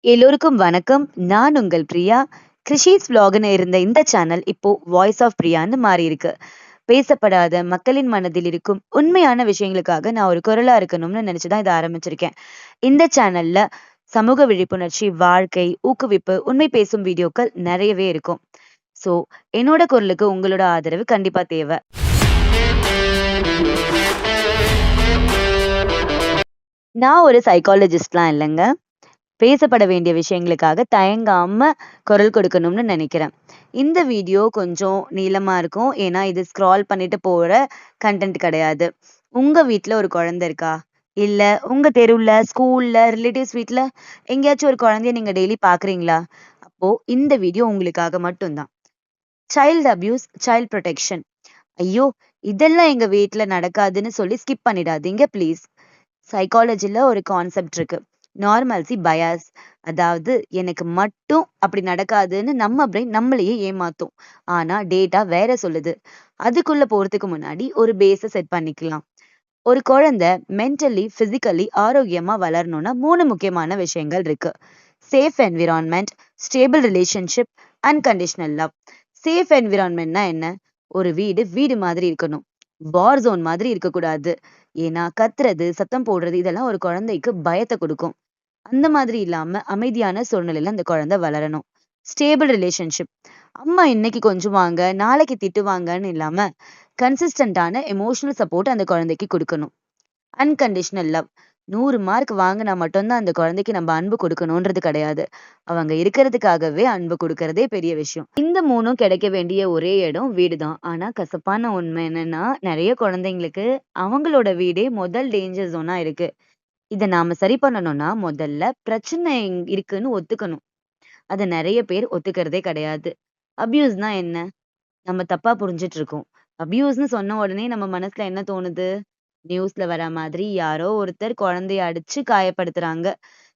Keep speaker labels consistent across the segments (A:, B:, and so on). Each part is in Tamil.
A: எல்லோருக்கும் வணக்கம். நான் உங்கள் பிரியா. கிருஷிஸ் விலாக்னு இருந்த இந்த சேனல் இப்போ வாய்ஸ் ஆஃப் பிரியான்னு மாறி இருக்கு. பேசப்படாத மக்களின் மனதில் இருக்கும் உண்மையான விஷயங்களுக்காக நான் ஒரு குரலா இருக்கணும்னு நினைச்சுதான் இதை ஆரம்பிச்சிருக்கேன். இந்த சேனல்ல சமூக விழிப்புணர்ச்சி, வாழ்க்கை, ஊக்குவிப்பு, உண்மை பேசும் வீடியோக்கள் நிறையவே இருக்கும். சோ என்னோட குரலுக்கு உங்களோட ஆதரவு கண்டிப்பா தேவை. நான் ஒரு சைக்காலஜிஸ்ட்லாம் இல்லைங்க. பேசப்பட வேண்டிய விஷயங்களுக்காக தயங்காம குரல் கொடுக்கணும்னு நினைக்கிறேன். இந்த வீடியோ கொஞ்சம் நீளமா இருக்கும். ஏன்னா இது ஸ்க்ரால் பண்ணிட்டு போற கண்டென்ட் கிடையாது. உங்க வீட்ல ஒரு குழந்தை இருக்கா? இல்ல உங்க தெருவுல, ஸ்கூல்ல, ரிலேட்டிவ்ஸ் வீட்ல எங்கேயாச்சும் ஒரு குழந்தைய நீங்க டெய்லி பாக்குறீங்களா? அப்போ இந்த வீடியோ உங்களுக்காக மட்டும்தான். Child abuse, child protection. ஐயோ! இதெல்லாம் எங்க வீட்ல நடக்காதுன்னு சொல்லி ஸ்கிப் பண்ணிடாதீங்க ப்ளீஸ். சைக்காலஜில ஒரு கான்செப்ட் இருக்கு. Normalcy bias. அதாவது எனக்கு மட்டும் அப்படி நடக்காதுன்னு நம்ம பிரெயின் நம்மளையே ஏமாத்தும். ஆனா டேட்டா வேற சொல்லுது. அதுக்குள்ள போறதுக்கு முன்னாடி ஒரு பேஸ செட் பண்ணிக்கலாம். ஒரு குழந்தை மென்டலி, பிசிக்கலி ஆரோக்கியமா வளரணும்னா 3 முக்கியமான விஷயங்கள் இருக்கு. Safe environment, stable relationship, unconditional love. Safe என்விரான்மெண்ட்னா என்ன? ஒரு வீடு வீடு மாதிரி இருக்கணும். வார் ஜோன் மாதிரி இருக்கக்கூடாது. ஏன்னா கத்துறது, சத்தம் போடுறது இதெல்லாம் ஒரு குழந்தைக்கு பயத்தை கொடுக்கும். அந்த மாதிரி இல்லாம அமைதியான சூழ்நிலையில அந்த குழந்தை வளரணும். Stable relationship. அம்மா இன்னைக்கு கொஞ்சுவாங்க, நாளைக்கு திட்டுவாங்கன்னு இல்லாம கன்சிஸ்டன்டான எமோஷனல் சப்போர்ட் அந்த குழந்தைக்கு கொடுக்கணும். Unconditional love. 100 மார்க் வாங்கினா மட்டும்தான் அந்த குழந்தைக்கு நம்ம அன்பு கொடுக்கணும்ன்றது கிடையாது. அவங்க இருக்கிறதுக்காகவே அன்பு கொடுக்கறதே பெரிய விஷயம். இந்த 3ம் கிடைக்க வேண்டிய ஒரே இடம் வீடுதான். ஆனா கசப்பான உண்மை என்னன்னா, நிறைய குழந்தைங்களுக்கு அவங்களோட வீடே முதல் டேஞ்சர் ஜோனா இருக்கு. இத நாம சரி பண்ணணும்னா முதல்ல பிரச்சனை இருக்குன்னு ஒத்துக்கணும். அத நிறைய பேர் ஒத்துக்கிறதே கிடையாது. அபியூஸ்னா என்ன? நம்ம தப்பா புரிஞ்சுட்டு இருக்கோம். அபியூஸ்ன்னு சொன்ன உடனே நம்ம மனசுல என்ன தோணுது? நியூஸ்ல வர மாதிரி யாரோ ஒருத்தர் குழந்தைய அடிச்சு காயப்படுத்துறாங்க.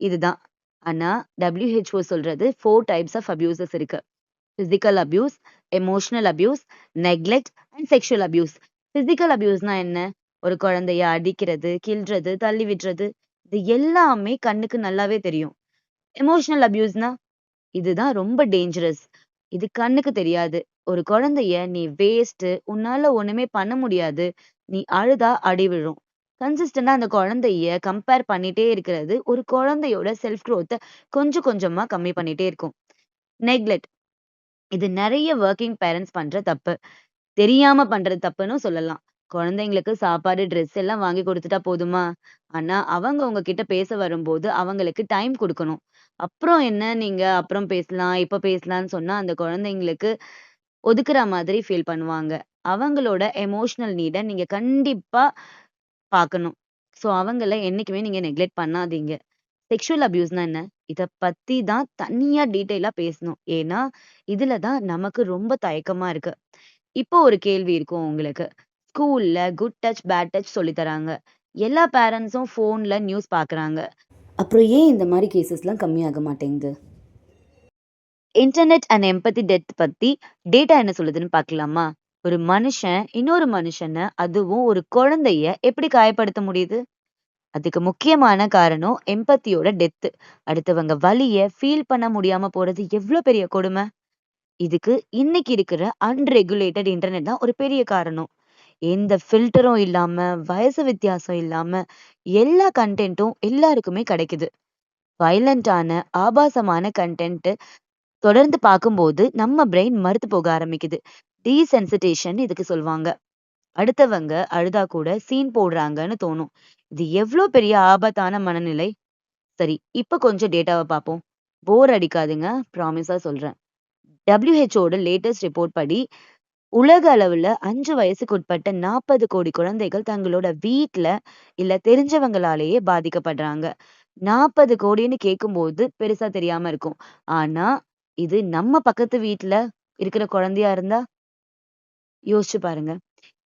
A: இதுதான். ஆனா WHO சொல்றது 4 டைப்ஸ் ஆஃப் அபியூசஸ் இருக்கு. Physical abuse, emotional abuse, neglect and sexual abuse. Physical அபியூஸ்னா என்ன? ஒரு குழந்தைய அடிக்கிறது, கிள்றது, தள்ளி விடுறது இது எல்லாமே கண்ணுக்கு நல்லாவே தெரியும். எமோஷனல் அபியூஸ்னா இதுதான் ரொம்ப டேஞ்சரஸ். இது கண்ணுக்கு தெரியாது. ஒரு குழந்தைய நீ வேஸ்ட், உன்னால ஒண்ணுமே பண்ண முடியாது, நீ அழுதா அடி விழும். கன்சிஸ்டன்டா அந்த குழந்தைய கம்பேர் பண்ணிட்டே இருக்கிறது ஒரு குழந்தையோட செல்ஃப் குரோத்த கொஞ்சம் கொஞ்சமா கம்மி பண்ணிட்டே இருக்கும். நெக்லெக்ட். இது நிறைய வொர்க்கிங் பேரண்ட்ஸ் பண்ற தப்பு. தெரியாம பண்றது தப்புன்னு சொல்லலாம். குழந்தைங்களுக்கு சாப்பாடு, ட்ரெஸ் எல்லாம் வாங்கி குடுத்துட்டா போதுமா? ஆனா அவங்க உங்ககிட்ட பேச வரும்போது அவங்களுக்கு டைம் குடுக்கணும். அப்புறம் என்ன நீங்க அப்புறம் பேசலாம், இப்ப பேசலாம்ன்னு சொன்னா அந்த குழந்தைங்களுக்கு ஒதுக்குற மாதிரி ஃபீல் பண்ணுவாங்க. அவங்களோட எமோஷனல் நீட நீங்க கண்டிப்பா பார்க்கணும். ஸோ அவங்கள என்னைக்குமே நீங்க நெக்லெக்ட் பண்ணாதீங்க. செக்ஷுவல் அபியூஸ்னா என்ன? இத பத்தி தான் தனியா டீட்டெயிலா பேசணும். ஏன்னா, இதுல தான் நமக்கு ரொம்ப தயக்கமா இருக்கு. இப்போ ஒரு கேள்வி இருக்கும் உங்களுக்கு. ஸ்கூல்ல குட் டச், பேட் டச் சொல்லி தராங்க. எல்லா பேரண்ட்ஸும் ஃபோன்ல நியூஸ் பார்க்குறாங்க. அப்புறம் ஏன் இந்த மாரி கேஸஸ்லாம் கம்மியாக மாட்டேங்குது? இன்டர்நெட் அண்ட் எம்பத்தி டெப்த் பத்தி டேட்டா என்ன சொல்லுதுன்னு பார்க்கலாமா? ஒரு மனுஷன் இன்னொரு மனுஷன, அதுவும் ஒரு குழந்தைய எப்படி காயப்படுத்த முடியுது? அதுக்கு முக்கியமான காரணம் எம்பத்தியோட டெப்த். அடுத்தவங்க வலிய ஃபீல் பண்ண முடியாம போறது எவ்ளோ பெரிய கொடுமை. இதுக்கு இன்னைக்கு இருக்கிற அன்ரெகுலேட்டட் இன்டர்நெட் தான் ஒரு பெரிய காரணம். எந்த ஃபில்டரும் இல்லாம, வயசு வித்தியாசம் இல்லாம, எல்லா கன்டென்ட்டும் எல்லாருக்குமே கிடைக்குது. வயலன்ட்டான, ஆபாசமான கன்டென்ட் தொடர்ந்து பார்க்கும்போது நம்ம பிரெயின் மறுத்து போக ஆரம்பிக்குது. டீசென்சிட்டேஷன் இதுக்கு சொல்வாங்க. அடுத்தவங்க அழுதா கூட சீன் போடுறாங்கன்னு தோணும். இது எவ்ளோ பெரிய ஆபத்தான மனநிலை. சரி, இப்ப கொஞ்சம் டேட்டாவ பார்ப்போம். போர் அடிக்காதுங்க, ப்ராமிஸா சொல்றேன். WHO லேட்டஸ்ட் ரிப்போர்ட் படி உலக அளவுல 5 வயசுக்கு உட்பட்ட 40 கோடி குழந்தைகள் தங்களோட வீட்ல இல்ல தெரிஞ்சவங்களாலேயே பாதிக்கப்படுறாங்க. 40 கோடின்னு கேட்கும்போது பெருசா தெரியாம இருக்கும். ஆனா இது நம்ம பக்கத்து வீட்ல இருக்கிற குழந்தையா இருந்தா யோசிச்சு பாருங்க.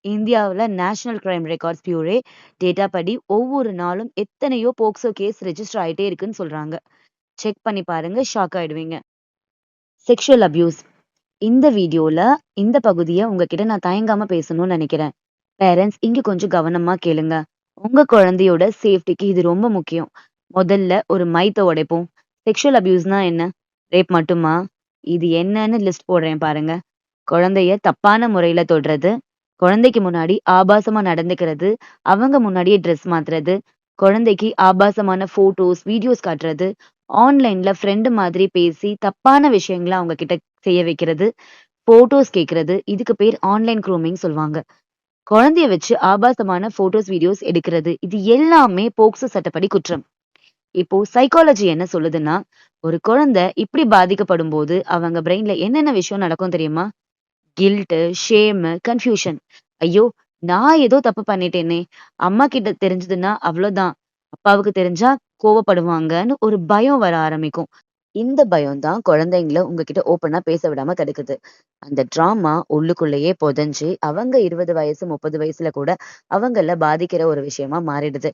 A: இந்தியாவுல national crime records puree data படி ஒவ்வொரு நாளும் எத்தனையோ போக்சோ கேஸ் ரெஜிஸ்டர் ஆயிட்டே இருக்குன்னு சொல்றாங்க. செக் பண்ணி பாருங்க, ஷாக் ஆயிடுவீங்க. Sexual abuse. இந்த வீடியோல இந்த பகுதிய உங்ககிட்ட நான் தயங்காம பேசணும்னு நினைக்கிறேன். பேரண்ட்ஸ் இங்க கொஞ்சம் கவனமா கேளுங்க. உங்க குழந்தையோட சேஃப்டிக்கு இது ரொம்ப முக்கியம். முதல்ல ஒரு மைத்த உடைப்போம். செக்ஷுவல் அபியூஸ்னா என்ன? ரேப் மட்டுமா? இது என்னன்னு லிஸ்ட் போடுறேன் பாருங்க. குழந்தைய தப்பான முறையில தொடுறது, குழந்தைக்கு முன்னாடி ஆபாசமா நடந்துக்கிறது, அவங்க முன்னாடியே ட்ரெஸ் மாத்துறது, குழந்தைக்கு ஆபாசமான ஃபோட்டோஸ், வீடியோஸ் காட்டுறது, ஆன்லைன்ல ஃப்ரெண்ட் மாதிரி பேசி தப்பான விஷயங்கள அவங்க கிட்ட செய்ய வைக்கிறது, ஃபோட்டோஸ் கேட்கறது, இதுக்கு பேர் ஆன்லைன் க்ரூமிங் சொல்லுவாங்க. குழந்தைய வச்சு ஆபாசமான ஃபோட்டோஸ், வீடியோஸ் எடுக்கிறது, இது எல்லாமே போக்சோ சட்டப்படி குற்றம். இப்போ சைக்காலஜி என்ன சொல்லுதுன்னா, ஒரு குழந்தை இப்படி பாதிக்கப்படும்போது, அவங்க பிரெயின்ல என்னென்ன விஷயம் நடக்கும் தெரியுமா? Guilt, shame, confusion. ஐயோ! நான் ஏதோ தப்பு பண்ணிட்டேனே! அம்மா கிட்ட தெரிஞ்சதுன்னா அவ்ளோதான். அப்பாவுக்கு தெரிஞ்சா கோவப்படுவாங்கன்னு ஒரு பயம் வர ஆரம்பிக்கும். இந்த பயம் தான் குழந்தைங்கள உங்ககிட்ட ஓப்பனா பேச விடாம தடுக்குது. அந்த ட்ராமா உள்ளுக்குள்ளேயே புதைஞ்சு, அவங்க 20 வயசு, 30 வயசுல கூட அவங்கள பாதிக்கிற ஒரு விஷயமா மாறிடுது.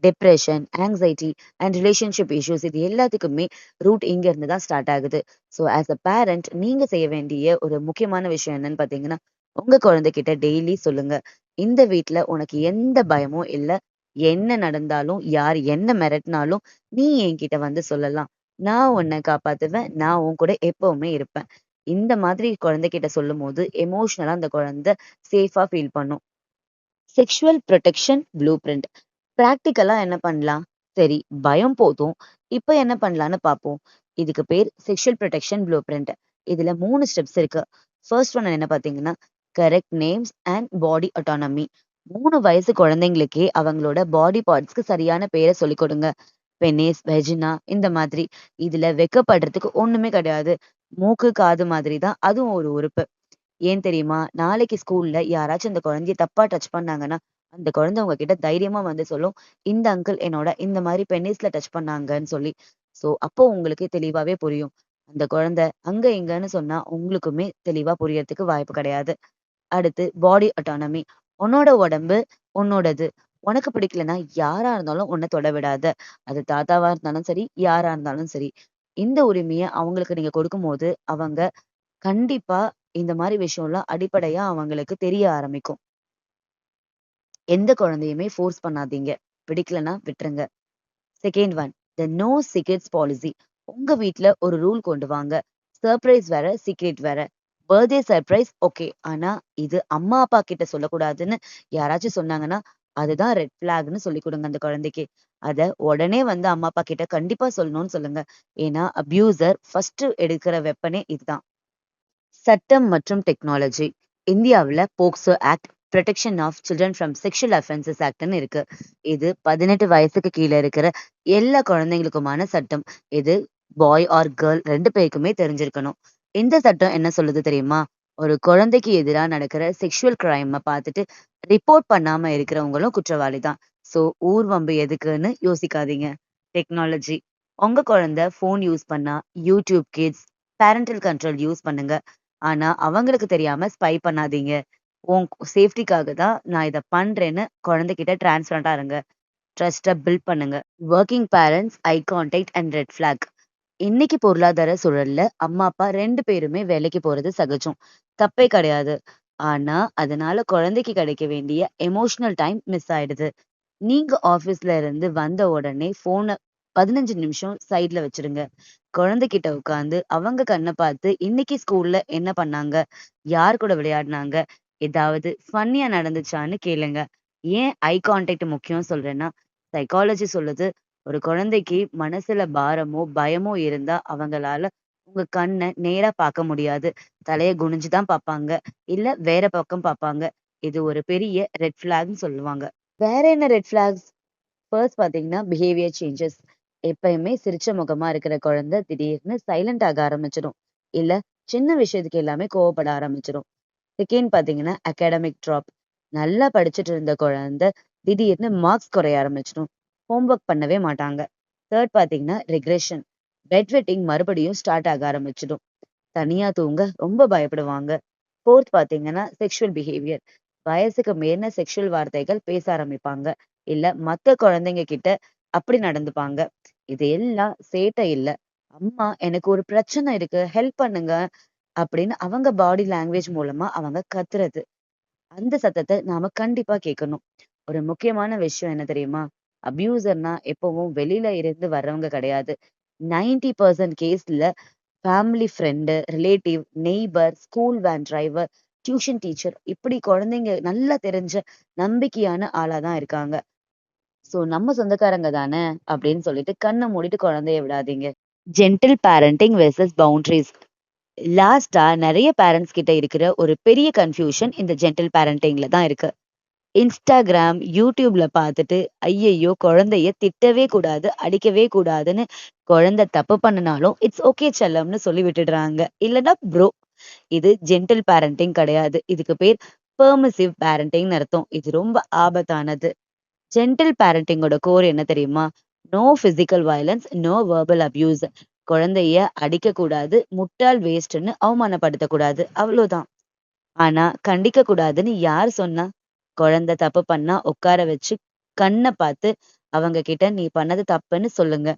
A: Depression, anxiety and relationship issues இது எல்லாத்துக்குமே ரூட் இங்க இருந்து தான் ஸ்டார்ட் ஆகுது. ஸோ ஆஸ் அ பேரண்ட் நீங்க செய்ய வேண்டிய ஒரு முக்கியமான விஷயம் என்னன்னு பார்த்தீங்கன்னா, உங்க குழந்தைகிட்ட டெய்லி சொல்லுங்க. இந்த வீட்ல உனக்கு எந்த பயமும் இல்ல. என்ன நடந்தாலும், யார் என்ன மிரட்டினாலும் நீ என்கிட்ட வந்து சொல்லலாம். நான் உன்ன காப்பாத்துவேன். நான் உன் கூட எப்பவுமே இருப்பேன். இந்த மாதிரி குழந்தைகிட்ட சொல்லும்போது, எமோஷனலா அந்த குழந்தை சேஃபா ஃபீல் பண்ணும். Sexual protection blueprint. பிராக்டிகலா என்ன பண்ணலாம்? சரி, பயம் போதும். இப்ப என்ன பண்ணலான்னு பார்ப்போம். இதுக்கு பேர் செக்ஷுவல் புரொடெக்ஷன் ப்ளூ பிரிண்ட். இதுல 3 ஸ்டெப்ஸ் இருக்கு. ஃபர்ஸ்ட் ஒன் என்ன பார்த்தீங்கன்னா, correct names and body autonomy. 3 வயசு குழந்தைங்களுக்கே அவங்களோட பாடி பார்ட்ஸ்க்கு சரியான பேர சொல்லிக் கொடுங்க. பெனிஸ், வெஜினா இந்த மாதிரி. இதுல வெட்கப்படுறதுக்கு ஒண்ணுமே கிடையாது. மூக்கு, காது மாதிரி தான் அதுவும் ஒரு உறுப்பு. ஏன் தெரியுமா? நாளைக்கு ஸ்கூல்ல யாராச்சும் அந்த குழந்தைய தப்பா டச் பண்ணாங்கன்னா, அந்த குழந்தை உங்ககிட்ட தைரியமா வந்து சொல்லும். இந்த அங்கிள் என்னோட இந்த மாரி பெனிஸ்ல டச் பண்ணாங்கன்னு சொல்லி. ஸோ அப்போ உங்களுக்கு தெளிவாவே புரியும். அந்த குழந்தை அங்க இங்கன்னு சொன்னா உங்களுக்குமே தெளிவா புரியறதுக்கு வாய்ப்பு கிடையாது. அடுத்து பாடி அட்டானமி. உன்னோட உடம்பு உன்னோடது. உனக்கு பிடிக்கலன்னா யாரா இருந்தாலும் உன்ன தொட விடாத. அது தாத்தாவா இருந்தாலும் சரி, யாரா இருந்தாலும் சரி. இந்த உரிமைய அவங்களுக்கு நீங்க கொடுக்கும்போது, அவங்க கண்டிப்பா இந்த மாரி விஷயம்லாம் அடிப்படையா அவங்களுக்கு தெரிய ஆரம்பிக்கும். எந்த குழந்தையுமே ஃபோர்ஸ் பண்ணாதீங்க. பிடிக்கலன்னா விட்டுருங்க. Second one, the no secrets policy. உங்க வீட்ல ஒரு ரூல் கொண்டு வாங்க. சர்ப்ரைஸ் வேற, சீக்ரெட் வேற. Birthday surprise okay. ஆனா இது அம்மா, அப்பா கிட்ட சொல்லக்கூடாதுன்னு யாராச்சும் சொன்னாங்கன்னா, அதுதான் ரெட் ஃபிளாக்ன்னு சொல்லிக் குடுங்க அந்த குழந்தைக்கு. அத உடனே வந்து அம்மா, அப்பா கிட்ட கண்டிப்பா சொல்லணும்னு சொல்லுங்க. ஏன்னா அப்யூசர் ஃபர்ஸ்ட் எடுக்கிற வெப்பனே இதுதான். சட்டம் மற்றும் டெக்னாலஜி. இந்தியாவுல POCSO act, protection of children from sexual offences ஆக்ட்ன்னு இருக்கு. இது 18 வயசுக்கு கீழ இருக்கிற எல்லா குழந்தைங்களுக்குமான சட்டம். இது பாய் ஆர் கேர்ள் 2 பேருக்குமே தெரிஞ்சிருக்கணும். இந்த சட்டம் என்ன சொல்லுது தெரியுமா? ஒரு குழந்தைக்கு எதிரா நடக்கிற செக்ஷுவல் கிரைம பார்த்துட்டு ரிப்போர்ட் பண்ணாம இருக்கிறவங்களும் குற்றவாளி தான். ஸோ ஊர்வம்பு எதுக்குன்னு யோசிக்காதீங்க. டெக்னாலஜி. உங்க குழந்தை ஃபோன் யூஸ் பண்ணா YouTube kids, parental control use பண்ணுங்க. ஆனா அவங்களுக்கு தெரியாம ஸ்பை பண்ணாதீங்க. உன் சேஃப்டிக்காக தான் நான் இத பண்றேன்னு குழந்தைகிட்ட டிரான்ஸ்பரண்டா இருங்க. ட்ரஸ்ட்ட பில்ட் பண்ணுங்க. Working parents, eye contact and red flag. இன்னைக்கு பொருளாதார சூழல்ல அம்மா, அப்பா 2 பேருமே வேலைக்கு போறது சகஜம். தப்பே கிடையாது. ஆனா, அதனால குழந்தைக்கு கிடைக்க வேண்டிய எமோஷனல் டைம் மிஸ் ஆயிடுது. நீங்க ஆஃபீஸ்ல இருந்து வந்த உடனே ஃபோன 15 நிமிஷம் சைட்ல வச்சுருங்க. குழந்தைகிட்ட உட்கார்ந்து அவங்க கண்ண பார்த்து, இன்னைக்கு ஸ்கூல்ல என்ன பண்ணாங்க? யார் கூட விளையாடுனாங்க? ஏதாவது ஃபன்னியா நடந்துச்சான்னு கேளுங்க. ஏன் ஐ கான்டாக்ட் முக்கியம் சொல்றேன்னா, சைக்காலஜி சொல்லுது, ஒரு குழந்தைக்கு மனசுல பாரமோ, பயமோ இருந்தா அவங்களால உங்க கண்ண நேரா பார்க்க முடியாது. தலைய குனிஞ்சு தான் பார்ப்பாங்க. இல்ல வேற பக்கம் பார்ப்பாங்க. இது ஒரு பெரிய ரெட் ஃபிளாக்ன்னு சொல்லுவாங்க. வேற என்ன ரெட் ஃபிளாக்ஸ்? ஃபர்ஸ்ட் பார்த்தீங்கன்னா, பிஹேவியர் சேஞ்சஸ். எப்பயுமே சிரிச்ச முகமா இருக்கிற குழந்தை திடீர்னு சைலண்ட் ஆக ஆரம்பிச்சிடும். இல்ல சின்ன விஷயத்துக்கு எல்லாமே கோவப்பட ஆரம்பிச்சிடும். செகண்ட் பார்த்தீங்கன்னா, அகாடமிக் ட்ராப். நல்லா படிச்சுட்டு இருந்த குழந்தை திடீர்னு மார்க்ஸ் குறைய ஆரம்பிச்சிடும். ஹோம்வொர்க் பண்ணவே மாட்டாங்க. தேர்ட் பார்த்தீங்கன்னா, ரிக்ரெஷன். பெட் வெட்டிங் மறுபடியும் ஸ்டார்ட் ஆக ஆரம்பிச்சிடும். தனியா தூங்க ரொம்ப பயப்படுவாங்க. ஃபோர்த் பார்த்தீங்கன்னா, செக்ஷுவல் பிஹேவியர். வயசுக்கு மீறின செக்ஷுவல் வார்த்தைகள் பேச ஆரம்பிப்பாங்க. இல்ல மத்த குழந்தைங்க கிட்ட அப்படி நடந்துப்பாங்க. இது எல்லாம் சேட்டை இல்ல. அம்மா எனக்கு ஒரு பிரச்சனை இருக்கு. ஹெல்ப் பண்ணுங்க. அப்படின்னு அவங்க பாடி லாங்குவேஜ் மூலமா அவங்க கத்துறது. அந்த சத்தத்த நாம கண்டிப்பா கேட்கணும். ஒரு முக்கியமான விஷயம் என்ன தெரியுமா? அப்யூசர்னா எப்பவும் வெளியில இருந்து வர்றவங்க கிடையாது. 90% கேஸ்ல family friend, relative, neighbour, school van driver, tuition teacher இப்படி குழந்தைங்க நல்லா தெரிஞ்ச நம்பிக்கையான ஆளா தான் இருக்காங்க. சோ நம்ம சொந்தக்காரங்க தானே அப்படின்னு சொல்லிட்டு கண்ண மூடிட்டு குழந்தைய விடாதீங்க. Gentle parenting versus boundaries. லாஸ்டா நெறைய பேரண்ட்ஸ் கிட்ட இருக்கிற ஒரு பெரிய கன்ஃப்யூஷன் இந்த ஜென்டில் பேரண்டிங்ல தான் இருக்கு. இன்ஸ்டாகிராம், யூடியூப்ல பார்த்துட்டு, ஐயையோ! குழந்தைய திட்டவே கூடாது, அடிக்கவே கூடாதுன்னு குழந்தை தப்பு பண்ணுனாலும், இட்ஸ் ஓகே செல்லம்னு சொல்லி விட்டுடுறாங்க. இல்லன்னா ப்ரோ. இது ஜென்டில் பேரண்டிங் கிடையாது. இதுக்கு பேர் பெர்மிசிவ் பேரண்டிங்னு அர்த்தம். இது ரொம்ப ஆபத்தானது. ஜென்டில் பேரண்டிங்கோட கோர் என்ன தெரியுமா? No physical violence, no verbal abuse. குழந்தைய அடிக்கக்கூடாது, முட்டாள் வேஸ்ட்ன்னு அவமானப்படுத்தக்கூடாது. அவ்வளோதான். ஆனா கண்டிக்க கூடாதுன்னு யார் சொன்னா? குழந்தை தப்பு பண்ணா உட்கார வச்சு கண்ண பார்த்து அவங்க கிட்ட நீ பண்ணது தப்புன்னு சொல்லுங்க.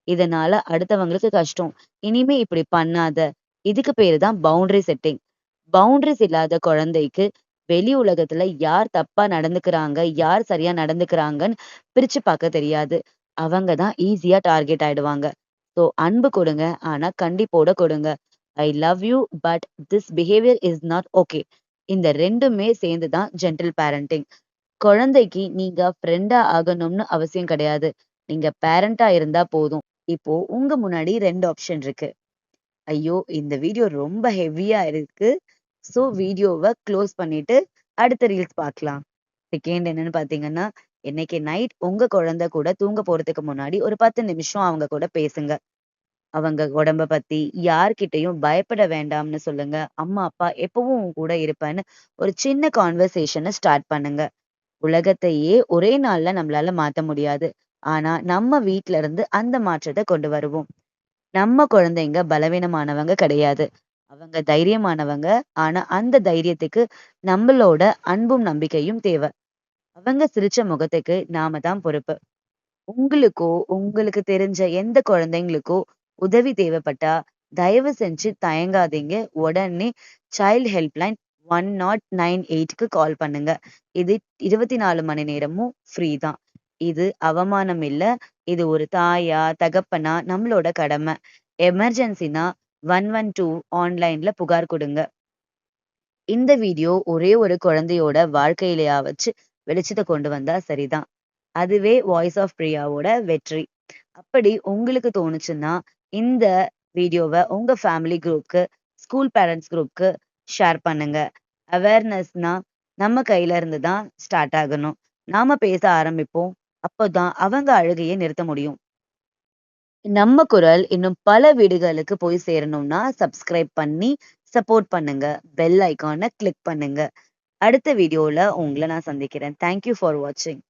A: இதனால அடுத்தவங்களுக்கு கஷ்டம். இனிமே இப்படி பண்ணாத. இதுக்கு பேரு தான் பவுண்டரி செட்டிங். பவுண்டரிஸ் இல்லாத குழந்தைக்கு வெளி உலகத்துல யார் தப்பா நடந்துக்கிறாங்க, யார் சரியா நடந்துக்கிறாங்கன்னு பிரிச்சு பார்க்க தெரியாது. அவங்க தான் ஈஸியா டார்கெட் ஆயிடுவாங்க. ஸோ அன்பு கொடுங்க. ஆனா கண்டிப்போட கொடுங்க. I love you but this behaviour is not okay. இந்த 2மே சேர்ந்து தான் ஜென்டில் பேரண்டிங். குழந்தைக்கு நீங்க ஃப்ரெண்டா ஆகணும்னு அவசியம் கிடையாது. நீங்க பேரண்டா இருந்தா போதும். இப்போ உங்க முன்னாடி 2 ஆப்ஷன் இருக்கு. ஐயோ! இந்த வீடியோ ரொம்ப ஹெவியா இருக்கு. ஸோ வீடியோவ க்ளோஸ் பண்ணிட்டு அடுத்த ரீல்ஸ் பார்க்கலாம். செகண்ட் என்னன்னு பார்த்தீங்கன்னா, இன்னைக்கு நைட் உங்க குழந்தை கூட தூங்க போறதுக்கு முன்னாடி ஒரு 10 நிமிஷம் அவங்க கூட பேசுங்க. அவங்க உடம்ப பத்தி யார்கிட்டயும் பயப்பட வேண்டாம்னு சொல்லுங்க. அம்மா, அப்பா எப்பவும் உன் கூட இருப்பேன்னு ஒரு சின்ன கான்வர்சேஷன ஸ்டார்ட் பண்ணுங்க. உலகத்தையே ஒரே நாள்ல நம்மளால மாத்த முடியாது. ஆனா நம்ம வீட்ல இருந்து அந்த மாற்றத்த கொண்டு வருவோம். நம்ம குழந்தைங்க பலவீனமானவங்க கிடையாது. அவங்க தைரியமானவங்க. ஆனா அந்த தைரியத்துக்கு நம்மளோட அன்பும் நம்பிக்கையும் தேவை. அவங்க சிரிச்ச முகத்துக்கு நாம தான் பொறுப்பு. உங்களுக்கோ, உங்களுக்கு தெரிஞ்ச எந்த குழந்தைங்களுக்கோ உதவி தேவைப்பட்டா, தயவு செஞ்சு தயங்காதீங்க. உடனே சைல்ட் ஹெல்ப்லைன் 1098க்கு கால் பண்ணுங்க. இது 24 மணி நேரமும் ஃப்ரீ தான். இது அவமானம் இல்ல. இது ஒரு தாயா, தகப்பனா நம்மளோட கடமை. எமர்ஜென்சினா 112 ஆன்லைன்ல புகார் குடுங்க. இந்த வீடியோ ஒரே ஒரு குழந்தையோட வாழ்க்கையிலயாவச்சு வெளிச்சத்த கொண்டு வந்தா சரிதான். அதுவே வாய்ஸ் ஆஃப் பிரியாவோட வெற்றி. அப்படி உங்களுக்கு தோணுச்சுன்னா, இந்த வீடியோவ உங்க ஃபேமிலி குரூப்க்கு, ஸ்கூல் பேரண்ட்ஸ் குரூப்க்கு ஷேர் பண்ணுங்க. அவேர்னஸ்னா நம்ம கையில இருந்து தான் ஸ்டார்ட் ஆகணும். நாம பேச ஆரம்பிப்போம். அப்போதான் அவங்க அழுகைய நிறுத்த முடியும். நம்ம குரல் இன்னும் பல வீடுகளுக்கு போய் சேரணும்னா, சப்ஸ்கிரைப் பண்ணி சப்போர்ட் பண்ணுங்க. பெல் ஐகான கிளிக் பண்ணுங்க. அடுத்த வீடியோல உங்கள நான் சந்திக்கிறேன். தேங்க் யூ ஃபார் வாட்சிங்.